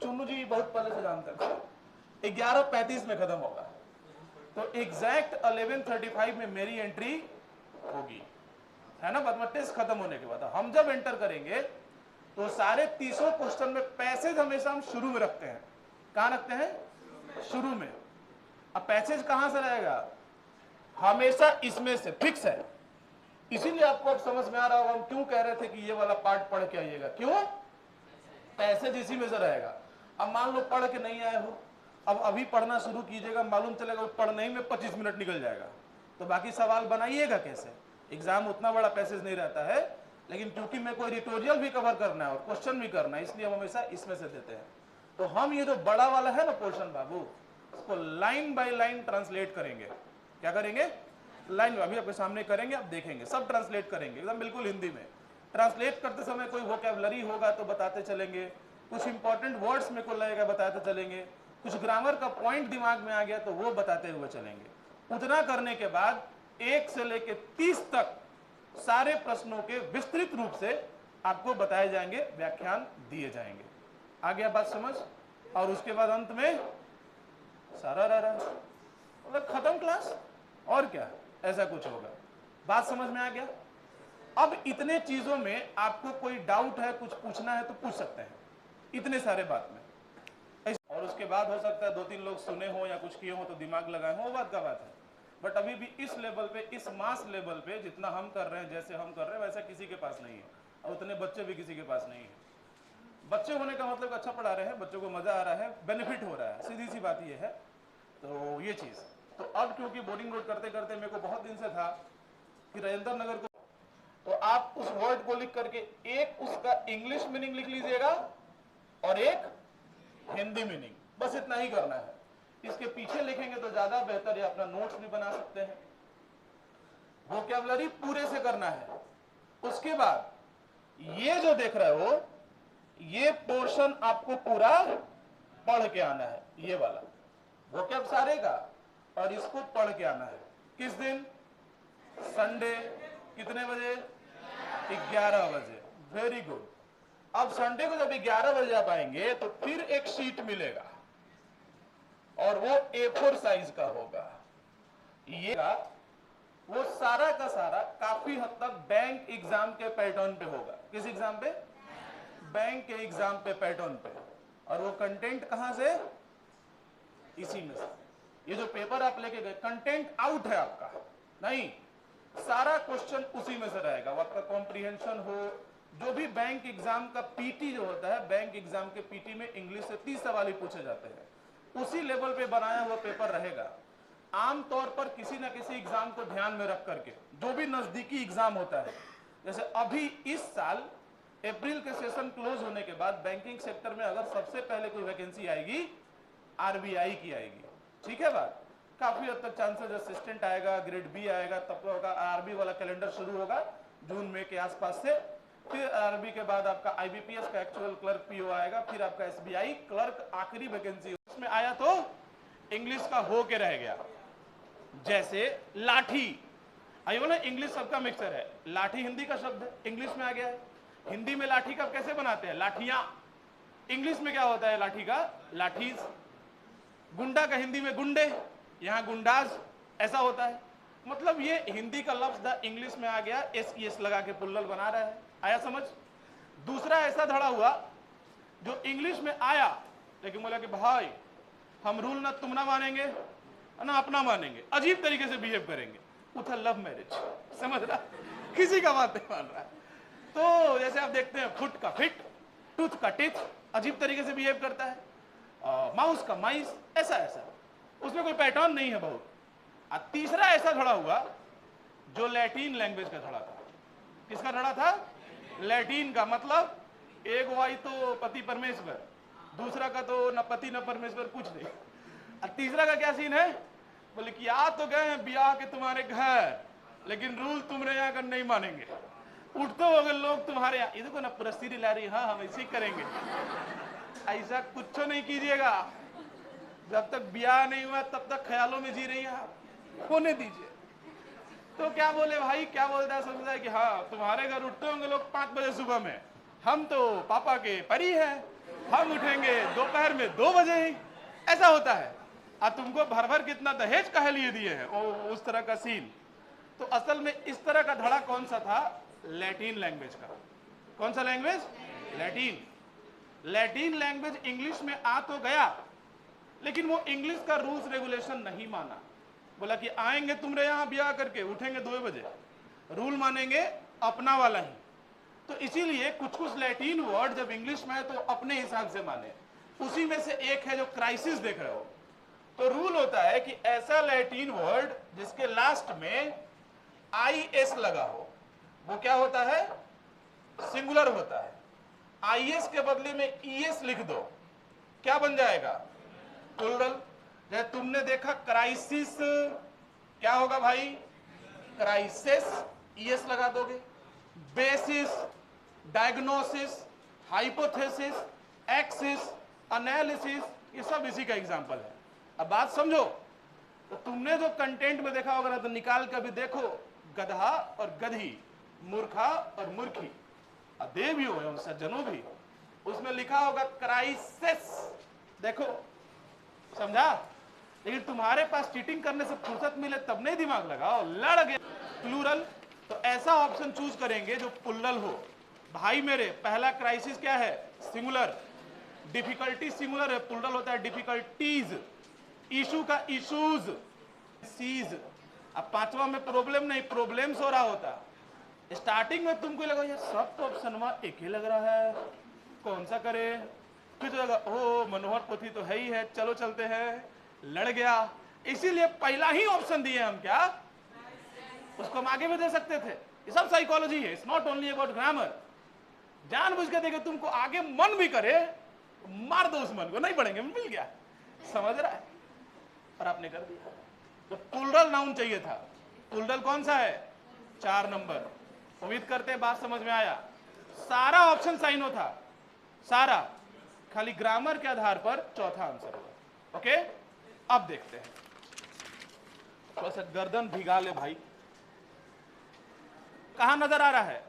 चुन्नू जी बहुत पहले से जानते थे। 11:35 में खत्म होगा, तो एग्जैक्ट 11:35 में मेरी एंट्री होगी, है ना। टेस्ट खत्म होने के बाद हम जब एंटर करेंगे तो सारे 30 क्वेश्चन में पैसेज हमेशा हम शुरू में रखते हैं। कहां रखते हैं? शुरू में। अब पैसेज कहां से रहेगा? हमेशा इसमें से फिक्स है। इसीलिए आपको अब समझ में आ रहा होगा हम क्यों कह रहे थे कि ये वाला पार्ट पढ़ के आइएगा। क्यों? पैसेज इसी में से रहेगा। अब मान लो पढ़ के नहीं आए हो, अब अभी पढ़ना शुरू कीजिएगा, मालूम चलेगा पढ़ने ही में 25 मिनट निकल जाएगा, तो बाकी सवाल बनाइएगा कैसे? एग्जाम उतना बड़ा पैसेज नहीं रहता है, लेकिन क्योंकि मैं कोई ट्यूटोरियल भी कवर करना है और क्वेश्चन भी करना है, इसलिए हम हमेशा इसमें से देते हैं। तो हम ये जो बड़ा वाला है ना पोर्शन बाबू, उसको लाइन बाय लाइन ट्रांसलेट करेंगे। क्या करेंगे? लाइन अभी आपके सामने करेंगे, आप देखेंगे, सब ट्रांसलेट करेंगे एकदम बिल्कुल हिंदी में। ट्रांसलेट करते समय कोई वोकैबुलरी होगा तो बताते चलेंगे, कुछ इंपॉर्टेंट वर्ड्स में को लगेगा बताते चलेंगे, कुछ ग्रामर का पॉइंट दिमाग में आ गया तो वो बताते हुए चलेंगे। उतना करने के बाद 1 से लेकर 30 तक सारे प्रश्नों के विस्तृत रूप से आपको बताए जाएंगे, व्याख्यान दिए जाएंगे। आ गया बात समझ? और उसके बाद अंत में सारा मतलब खत्म क्लास, और क्या ऐसा कुछ होगा। बात समझ में आ गया? अब इतने चीजों में आपको कोई डाउट है, कुछ पूछना है तो पूछ सकते हैं, इतने सारे बात में। और उसके बाद हो सकता है 2-3 लोग सुने हो या कुछ किए हो तो दिमाग लगाए हो, वो बात का बात है। बट अभी भी इस लेवल पे, इस मास लेवल पे जितना हम कर रहे हैं, जैसे हम कर रहे हैं, वैसा किसी के पास नहीं है, और उतने बच्चे भी किसी के पास नहीं है। बच्चे होने का मतलब अच्छा पढ़ा रहे हैं, बच्चों को मजा आ रहा है, बेनिफिट हो रहा है, सीधी सी बात ये है। तो ये चीज तो अब क्योंकि बोर्डिंग रोड करते करते मेरे को बहुत दिन से था कि राजेंद्र नगर को, तो आप उस वर्ड को लिख करके एक उसका इंग्लिश मीनिंग लिख लीजिएगा और एक हिंदी मीनिंग, बस इतना ही करना है। इसके पीछे लिखेंगे तो ज्यादा बेहतर है, अपना नोट्स भी बना सकते हैं। वोकैबुलरी पूरे से करना है। उसके बाद ये जो देख रहे हो, ये पोर्शन आपको पूरा पढ़ के आना है, ये वाला वोकैब सारे का, और इसको पढ़ के आना है। किस दिन? संडे। कितने बजे? 11 बजे। Very good. अब संडे को जब 11 बजे आप आएंगे तो फिर एक शीट मिलेगा और वो A4 साइज का होगा। ये वो सारा का सारा काफी हद तक बैंक एग्जाम के पैटर्न पे होगा। किस एग्जाम पे? बैंक के एग्जाम पे पैटर्न पे। और वो कंटेंट कहां से? इसी में से। ये जो पेपर आप लेके गए, कंटेंट आउट है आपका नहीं, सारा क्वेश्चन उसी में से रहेगा। वो आपका कॉम्प्रिहेंशन हो, जो भी बैंक एग्जाम का पीटी जो होता है, बैंक एग्जाम के पीटी में इंग्लिश से 30 सवाल ही पूछे जाते हैं, उसी लेवल पे बनाया हुआ पेपर रहेगा। आमतौर पर किसी ना किसी एग्जाम को ध्यान में रख करके, जो भी नजदीकी एग्जाम होता है, जैसे अभी इस साल अप्रैल के सेशन क्लोज होने के बाद बैंकिंग सेक्टर में अगर सबसे पहले कोई वैकेंसी आएगी, आरबीआई की आएगी। ठीक है बात? काफी हद तक चांसेस असिस्टेंट आएगा, ग्रेड बी आएगा, तब होगा आरबी वाला कैलेंडर शुरू होगा जून में के आसपास से। फिर आरबी के बाद आपका आईबीपीएस का एक्चुअल क्लर्क पीओ आएगा, फिर आपका एसबीआई क्लर्क आखिरी वैकेंसी उसमें आया तो इंग्लिश का हो के रह गया। जैसे लाठी, आई बोला इंग्लिश सबका मिक्सर है, लाठी हिंदी का शब्द है, इंग्लिश में आ गया है। हिंदी में लाठी का कैसे बनाते हैं? लाठियां। इंग्लिश में क्या होता है लाठी का? लाठीज। गुंडा का हिंदी में गुंडे, यहां गुंडाज, ऐसा होता है। मतलब ये हिंदी का लफ्ज था, इंग्लिश में आ गया, एस लगा के पुल्लल बना रहा है। आया समझ? दूसरा ऐसा धड़ा हुआ जो इंग्लिश में आया लेकिन बोला कि भाई हम रूल ना तुम ना मानेंगे ना अपना मानेंगे, अजीब तरीके से बिहेव करेंगे। उठा लव मैरिज, समझ रहा, किसी का बात नहीं मान रहा। तो जैसे आप देखते हैं फुट का फिट, टूथ का टिथ, अजीब तरीके से बिहेव करता है, माउस का माइस, ऐसा ऐसा, उसमें कोई पैटर्न नहीं है बहुत। तीसरा ऐसा धड़ा हुआ जो लैटिन लैंग्वेज का धड़ा था। किसका धड़ा था? लैटिन का। मतलब एक वाई तो पति परमेश्वर, दूसरा का तो न पति न परमेश्वर, कुछ नहीं। और तीसरा का क्या सीन है? बोले कि आ तो गए हैं ब्याह के तुम्हारे घर, लेकिन रूल तुम्हारे यहाँ का नहीं मानेंगे। उठते हो गए लोग तुम्हारे यहाँ, ये देखो ना पुरस्ती ला रही, हाँ हम ऐसे करेंगे। ऐसा कुछ नहीं कीजिएगा, जब तक ब्याह नहीं हुआ तब तक ख्यालों में जी रही है आप, होने दीजिए। तो क्या बोले भाई, क्या बोलता है? समझता है कि हाँ तुम्हारे घर उठते होंगे लोग 5 बजे सुबह में, हम तो पापा के परी हैं, हम उठेंगे दोपहर में 2 बजे ही। ऐसा होता है। तुमको भर भर कितना दहेज कह लिए दिए हैं, उस तरह का सीन। तो असल में इस तरह का धड़ा कौन सा था? लैटिन लैंग्वेज का। कौन सा language? Latin. Latin language English में आ तो गया, लेकिन वो इंग्लिश का रूल्स रेगुलेशन नहीं माना। बोला कि आएंगे तुम्हारे यहां ब्याह करके, उठेंगे 2 बजे, रूल मानेंगे अपना वाला ही। तो इसीलिए कुछ कुछ लैटिन वर्ड जब इंग्लिश में है तो अपने हिसाब से माने। उसी में से एक है जो क्राइसिस देख रहे हो। तो रूल होता है कि ऐसा लैटिन वर्ड जिसके लास्ट में IS लगा हो, वो क्या होता है? सिंगुलर होता है। IS के बदले में ES लिख दो, क्या बन जाएगा? प्लूरल। जैसे तुमने देखा क्राइसिस, क्या होगा भाई? क्राइसिस, ES लगा दोगे। Basis, diagnosis, hypothesis, axis, analysis, ये सब इसी का एग्जांपल है। अब बात समझो। तो तुमने जो कंटेंट में देखा होगा ना, तो निकाल कर भी देखो, गधा और गधी, मूर्खा और मूर्खी, देवियों एवं सज्जनों भी, उसमें लिखा होगा क्राइसिस। देखो, समझा? लेकिन तुम्हारे पास चीटिंग करने से फुर्सत मिले तब नहीं दिमाग लगाओ, लड़ गए। प्लूरल, तो ऐसा ऑप्शन चूज करेंगे जो प्लूरल हो। भाई मेरे, पहला क्राइसिस क्या है? सिंगुलर। डिफिकल्टी सिंगुलर है, प्लूरल होता है डिफिकल्टीज। इशू का इशूज, सीज। अब पांचवा में प्रॉब्लम नहीं, प्रॉब्लम्स हो रहा होता। स्टार्टिंग में तुमको लगा ये सब तो ऑप्शन एक ही लग रहा है, कौन सा करे? फिर तो लगा ओ मनोहर पोथी तो है ही है, चलो चलते हैं, लड़ गया। इसीलिए पहला ही ऑप्शन दिए हम, क्या? उसको हम आगे भी दे सकते थे। ये सब साइकोलॉजी है, it's not only about grammar. जानबूझ के देखे तुमको आगे मन भी करे, मार दो उस मन को, नहीं पढ़ेंगे, मिल गया। समझ रहा है? और आपने कर दिया। तो प्लूरल नाउन चाहिए था। प्लूरल कौन सा है? 4 नंबर। उम्मीद करते हैं बात समझ में आया। सारा ऑप्शन साइनो था, सारा, खाली ग्रामर के आधार पर चौथा आंसर होगा। ओके, अब देखते हैं। थोड़ा सा गर्दन भिगा ले भाई। कहां नजर आ रहा है?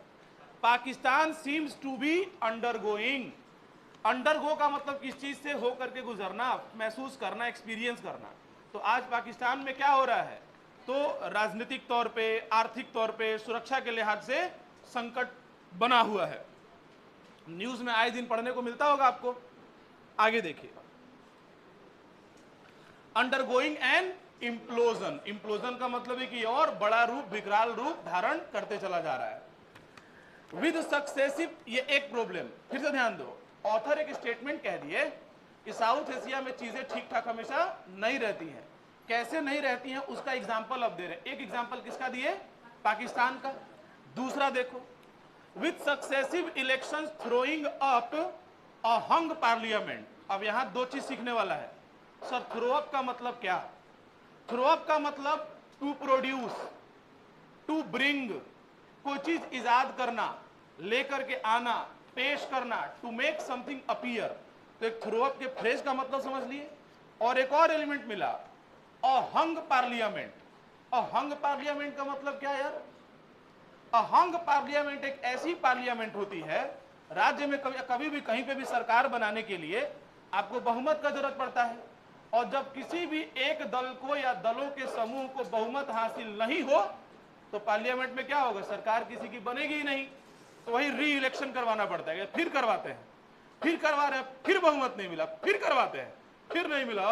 Pakistan seems to be undergoing. Undergo का मतलब किस चीज से हो करके गुजरना, महसूस करना, एक्सपीरियंस करना। तो आज पाकिस्तान में क्या हो रहा है? तो राजनीतिक तौर पे, आर्थिक तौर पे, सुरक्षा के लिहाज से संकट बना हुआ है। न्यूज में आए दिन पढ़ने को मिलता होगा आपको। आगे देखिए, अंडरगोइंग एन इम्प्लोजन। इम्प्लोजन का मतलब है कि और बड़ा रूप, विकराल रूप धारण करते चला जा रहा है। विद सक्सेसिव, ये एक प्रॉब्लम। फिर से ध्यान दो, ऑथर एक स्टेटमेंट कह दिए कि साउथ एशिया में चीजें ठीक ठाक हमेशा नहीं रहती हैं। कैसे नहीं रहती हैं उसका एग्जाम्पल अब दे रहे हैं। एक एग्जाम्पल किसका दिए? पाकिस्तान का। दूसरा देखो, with successive elections throwing up a hung parliament. अब यहां 2 चीज सीखने वाला है। सर, थ्रो अप का मतलब क्या? थ्रो अप का मतलब टू प्रोड्यूस, टू ब्रिंग, कोई चीज इजाद करना, लेकर के आना, पेश करना, टू मेक समथिंग अपीयर। तो एक थ्रो अप के फ्रेज का मतलब समझ लिए। और एक और एलिमेंट मिला, अ हंग पार्लियामेंट। अ हंग पार्लियामेंट का मतलब क्या यार? अ हंग पार्लियामेंट एक ऐसी पार्लियामेंट होती है, राज्य में कभी भी कहीं पे भी सरकार बनाने के लिए आपको बहुमत का जरूरत पड़ता है। और जब किसी भी एक दल को या दलों के समूह को बहुमत हासिल नहीं हो तो पार्लियामेंट में क्या होगा? सरकार किसी की बनेगी ही नहीं। तो वही री इलेक्शन करवाना पड़ता है। फिर करवाते हैं, फिर करवा रहे हैं, फिर बहुमत नहीं मिला, फिर करवाते हैं, फिर नहीं मिला,